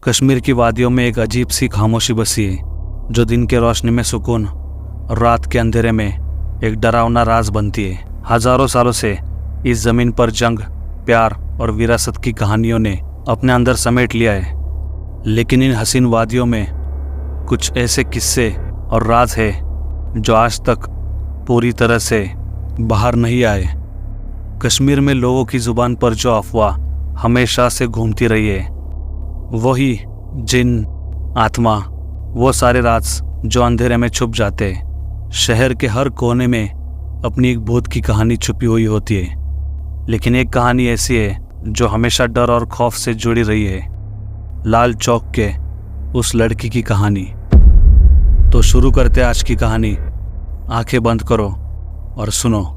कश्मीर की वादियों में एक अजीब सी खामोशी बसी है, जो दिन के रोशनी में सुकून और रात के अंधेरे में एक डरावना राज बनती है। हजारों सालों से इस जमीन पर जंग, प्यार और विरासत की कहानियों ने अपने अंदर समेट लिया है, लेकिन इन हसीन वादियों में कुछ ऐसे किस्से और राज है जो आज तक पूरी तरह से बाहर नहीं आए। कश्मीर में लोगों की जुबान पर जो अफवाह हमेशा से घूमती रही है, वही जिन, आत्मा, वो सारे राज जो अंधेरे में छुप जाते हैं। शहर के हर कोने में अपनी एक भूत की कहानी छुपी हुई होती है, लेकिन एक कहानी ऐसी है जो हमेशा डर और खौफ से जुड़ी रही है, लाल चौक के उस लड़की की कहानी। तो शुरू करते आज की कहानी। आंखें बंद करो और सुनो।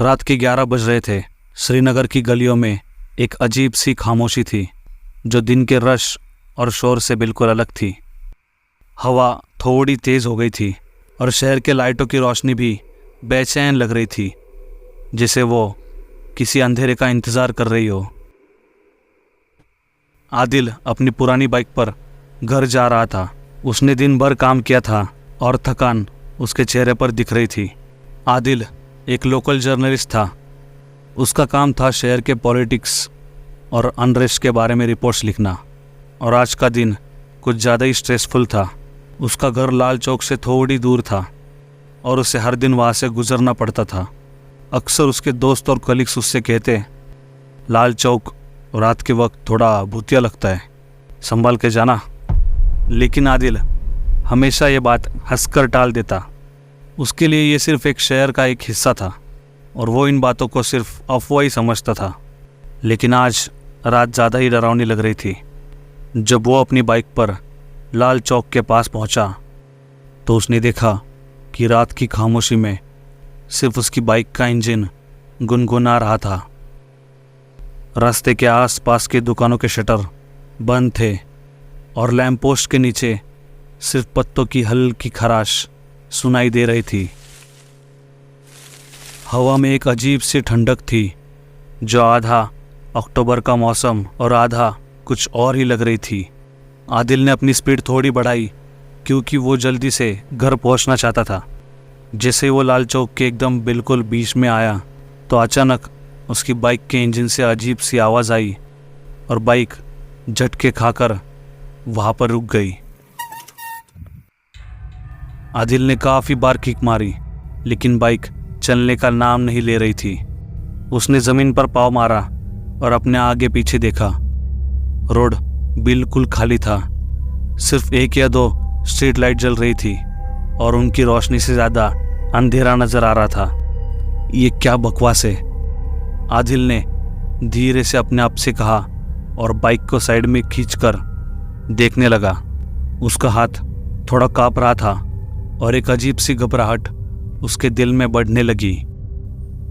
रात के 11 बज रहे थे। श्रीनगर की गलियों में एक अजीब सी खामोशी थी, जो दिन के रश और शोर से बिल्कुल अलग थी। हवा थोड़ी तेज हो गई थी और शहर के लाइटों की रोशनी भी बेचैन लग रही थी, जिसे वो किसी अंधेरे का इंतजार कर रही हो। आदिल अपनी पुरानी बाइक पर घर जा रहा था। उसने दिन भर काम किया था और थकान उसके चेहरे पर दिख रही थी। आदिल एक लोकल जर्नलिस्ट था। उसका काम था शहर के पॉलिटिक्स और अनरेस्ट के बारे में रिपोर्ट्स लिखना, और आज का दिन कुछ ज़्यादा ही स्ट्रेसफुल था। उसका घर लाल चौक से थोड़ी दूर था और उसे हर दिन वहाँ से गुजरना पड़ता था। अक्सर उसके दोस्त और कलीग्स उससे कहते, लाल चौक रात के वक्त थोड़ा भूतिया लगता है, संभाल के जाना। लेकिन आदिल हमेशा ये बात हंसकर टाल देता। उसके लिए ये सिर्फ एक शहर का एक हिस्सा था और वो इन बातों को सिर्फ अफवाह ही समझता था। लेकिन आज रात ज़्यादा ही डरावनी लग रही थी। जब वो अपनी बाइक पर लाल चौक के पास पहुंचा, तो उसने देखा कि रात की खामोशी में सिर्फ उसकी बाइक का इंजन गुनगुना रहा था। रास्ते के आसपास के दुकानों के शटर बंद थे और लैंप पोस्ट के नीचे सिर्फ पत्तों की हल्की खराश सुनाई दे रही थी। हवा में एक अजीब सी ठंडक थी, जो आधा अक्टूबर का मौसम और आधा कुछ और ही लग रही थी। आदिल ने अपनी स्पीड थोड़ी बढ़ाई, क्योंकि वो जल्दी से घर पहुंचना चाहता था। जैसे ही वो लाल चौक के एकदम बिल्कुल बीच में आया, तो अचानक उसकी बाइक के इंजन से अजीब सी आवाज़ आई और बाइक झटके खाकर वहाँ पर रुक गई। आदिल ने काफ़ी बार किक मारी, लेकिन बाइक चलने का नाम नहीं ले रही थी। उसने ज़मीन पर पाँव मारा और अपने आगे पीछे देखा। रोड बिल्कुल खाली था। सिर्फ एक या दो स्ट्रीट लाइट जल रही थी और उनकी रोशनी से ज़्यादा अंधेरा नज़र आ रहा था। ये क्या बकवास है, आदिल ने धीरे से अपने आप से कहा और बाइक को साइड में खींचकर देखने लगा। उसका हाथ थोड़ा काँप रहा था और एक अजीब सी घबराहट उसके दिल में बढ़ने लगी।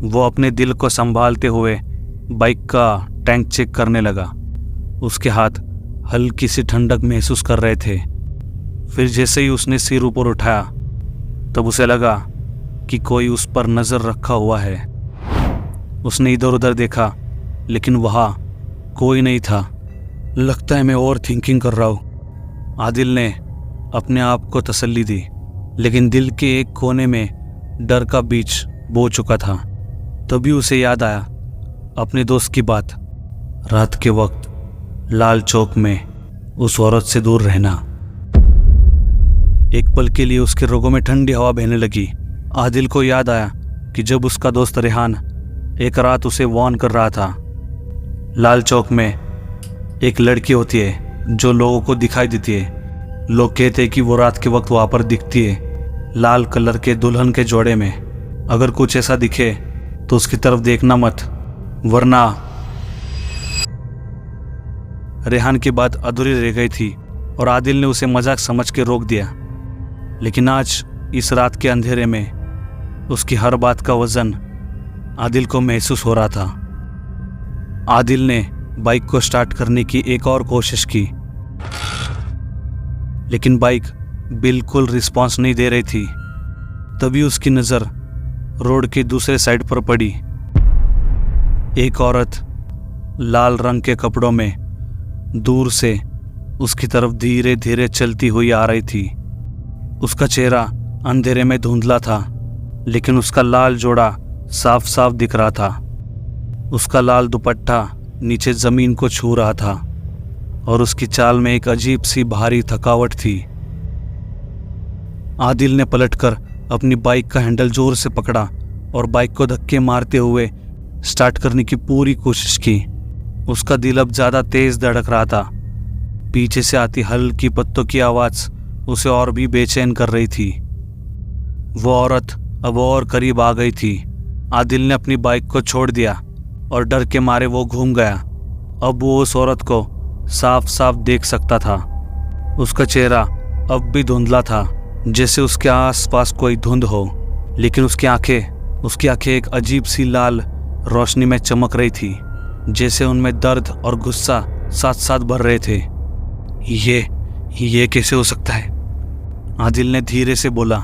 वो अपने दिल को संभालते हुए बाइक का टैंक चेक करने लगा। उसके हाथ हल्की सी ठंडक महसूस कर रहे थे। फिर जैसे ही उसने सिर ऊपर उठाया, तब उसे लगा कि कोई उस पर नज़र रखा हुआ है। उसने इधर उधर देखा, लेकिन वहाँ कोई नहीं था। लगता है मैं ओवर थिंकिंग कर रहा हूँ, आदिल ने अपने आप को तसल्ली दी। लेकिन दिल के एक कोने में डर का बीज बो चुका था। तभी उसे याद आया अपने दोस्त की बात, रात के वक्त लाल चौक में उस औरत से दूर रहना। एक पल के लिए उसके रोगों में ठंडी हवा बहने लगी। आदिल को याद आया कि जब उसका दोस्त रेहान एक रात उसे वार्न कर रहा था। लाल चौक में एक लड़की होती है जो लोगों को दिखाई देती है। लोग कहते हैं कि वो रात के वक्त वहाँ पर दिखती है, लाल कलर के दुल्हन के जोड़े में। अगर कुछ ऐसा दिखे तो उसकी तरफ देखना मत, वरना। रेहान की बात अधूरी रह गई थी और आदिल ने उसे मजाक समझ के रोक दिया। लेकिन आज इस रात के अंधेरे में उसकी हर बात का वजन आदिल को महसूस हो रहा था। आदिल ने बाइक को स्टार्ट करने की एक और कोशिश की, लेकिन बाइक बिल्कुल रिस्पॉन्स नहीं दे रही थी। तभी उसकी नज़र रोड के दूसरे साइड पर पड़ी। एक औरत लाल रंग के कपड़ों में दूर से उसकी तरफ धीरे धीरे चलती हुई आ रही थी। उसका चेहरा अंधेरे में धुंधला था, लेकिन उसका लाल जोड़ा साफ साफ दिख रहा था। उसका लाल दुपट्टा नीचे जमीन को छू रहा था और उसकी चाल में एक अजीब सी भारी थकावट थी। आदिल ने पलटकर अपनी बाइक का हैंडल जोर से पकड़ा और बाइक को धक्के मारते हुए स्टार्ट करने की पूरी कोशिश की। उसका दिल अब ज्यादा तेज धड़क रहा था। पीछे से आती हल्की पत्तों की आवाज उसे और भी बेचैन कर रही थी। वो औरत अब और करीब आ गई थी। आदिल ने अपनी बाइक को छोड़ दिया और डर के मारे वो घूम गया। अब वो उस औरत को साफ साफ देख सकता था। उसका चेहरा अब भी धुंधला था, जैसे उसके आसपास कोई धुंध हो, लेकिन उसकी आंखें एक अजीब सी लाल रोशनी में चमक रही थी, जैसे उनमें दर्द और गुस्सा साथ साथ भर रहे थे। ये कैसे हो सकता है? आदिल ने धीरे से बोला,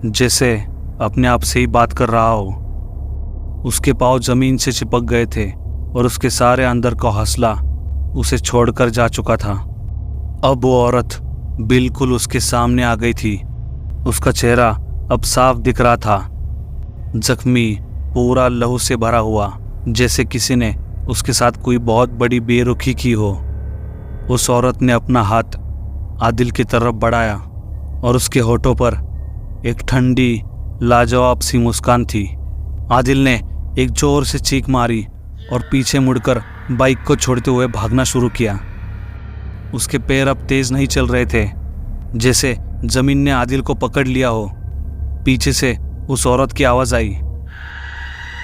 जैसे अपने आप से ही बात कर रहा हो। उसके पाँव जमीन से चिपक गए थे और उसके सारे अंदर का हौसला उसे छोड़कर जा चुका था। अब वो औरत बिल्कुल उसके सामने आ गई थी। उसका चेहरा अब साफ दिख रहा था, जख्मी, पूरा लहू से भरा हुआ, जैसे किसी ने उसके साथ कोई बहुत बड़ी बेरुखी की हो। उस औरत ने अपना हाथ आदिल की तरफ बढ़ाया और उसके होठों पर एक ठंडी लाजवाब सी मुस्कान थी। आदिल ने एक जोर से चीख मारी और पीछे मुड़कर बाइक को छोड़ते हुए भागना शुरू किया। उसके पैर अब तेज नहीं चल रहे थे, जैसे जमीन ने आदिल को पकड़ लिया हो। पीछे से उस औरत की आवाज आई,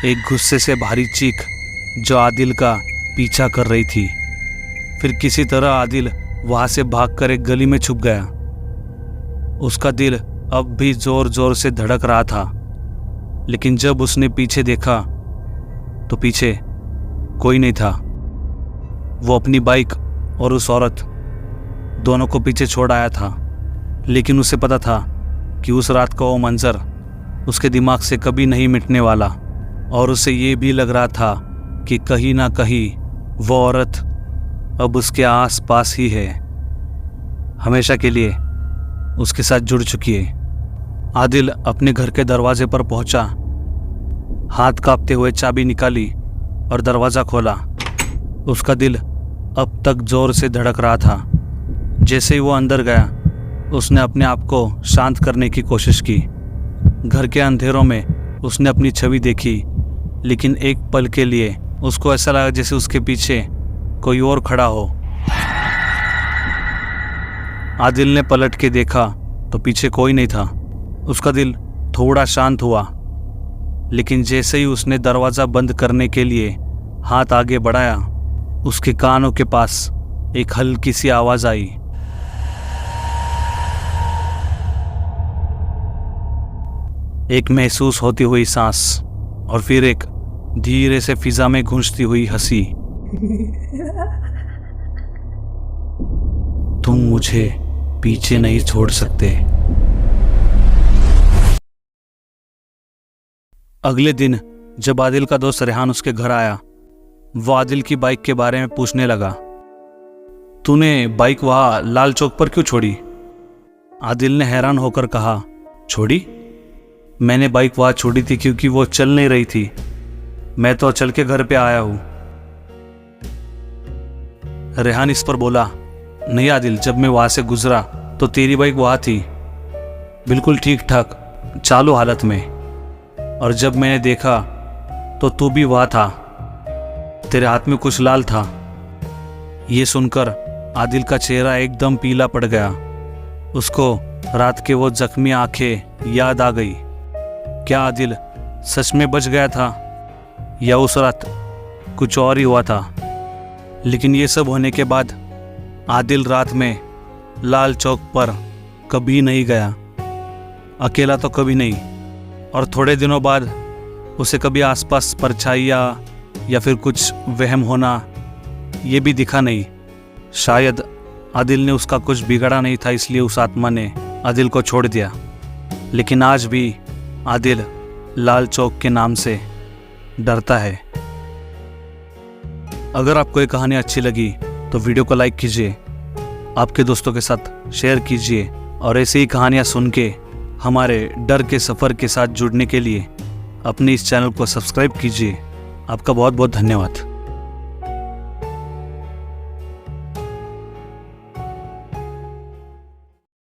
एक गुस्से से भारी चीख जो आदिल का पीछा कर रही थी। फिर किसी तरह आदिल वहां से भागकर एक गली में छुप गया। उसका दिल अब भी जोर जोर से धड़क रहा था, लेकिन जब उसने पीछे देखा तो पीछे कोई नहीं था। वो अपनी बाइक और उस औरत दोनों को पीछे छोड़ आया था, लेकिन उसे पता था कि उस रात का वो मंजर उसके दिमाग से कभी नहीं मिटने वाला। और उसे ये भी लग रहा था कि कहीं ना कहीं वो औरत अब उसके आस पास ही है, हमेशा के लिए उसके साथ जुड़ चुकी है। आदिल अपने घर के दरवाजे पर पहुंचा, हाथ कांपते हुए चाबी निकाली और दरवाज़ा खोला। उसका दिल अब तक जोर से धड़क रहा था। जैसे ही वो अंदर गया, उसने अपने आप को शांत करने की कोशिश की। घर के अंधेरों में उसने अपनी छवि देखी, लेकिन एक पल के लिए उसको ऐसा लगा जैसे उसके पीछे कोई और खड़ा हो। आदिल ने पलट के देखा तो पीछे कोई नहीं था। उसका दिल थोड़ा शांत हुआ, लेकिन जैसे ही उसने दरवाज़ा बंद करने के लिए हाथ आगे बढ़ाया, उसके कानों के पास एक हल्की सी आवाज़ आई, एक महसूस होती हुई सांस और फिर एक धीरे से फिजा में गूंजती हुई हंसी। तुम मुझे पीछे नहीं छोड़ सकते। अगले दिन जब आदिल का दोस्त रेहान उसके घर आया, वो आदिल की बाइक के बारे में पूछने लगा, तूने बाइक वहां लाल चौक पर क्यों छोड़ी? आदिल ने हैरान होकर कहा, छोड़ी? मैंने बाइक वहां छोड़ी थी क्योंकि वो चल नहीं रही थी। मैं तो चल के घर पे आया हूं। रेहान इस पर बोला, नहीं आदिल, जब मैं वहां से गुजरा तो तेरी बाइक वहां थी, बिल्कुल ठीक ठाक चालू हालत में, और जब मैंने देखा तो तू भी वहां था, तेरे हाथ में कुछ लाल था। ये सुनकर आदिल का चेहरा एकदम पीला पड़ गया। उसको रात के वो जख्मी आंखें याद आ गई। क्या आदिल सच में बच गया था या उस रात कुछ और ही हुआ था? लेकिन ये सब होने के बाद आदिल रात में लाल चौक पर कभी नहीं गया, अकेला तो कभी नहीं। और थोड़े दिनों बाद उसे कभी आसपास परछाइयाँ या फिर कुछ वहम होना ये भी दिखा नहीं। शायद आदिल ने उसका कुछ बिगड़ा नहीं था, इसलिए उस आत्मा ने आदिल को छोड़ दिया। लेकिन आज भी आदिल लाल चौक के नाम से डरता है। अगर आपको ये कहानी अच्छी लगी तो वीडियो को लाइक कीजिए, आपके दोस्तों के साथ शेयर कीजिए और ऐसी ही कहानियाँ सुन के हमारे डर के सफ़र के साथ जुड़ने के लिए अपने इस चैनल को सब्सक्राइब कीजिए। आपका बहुत बहुत धन्यवाद।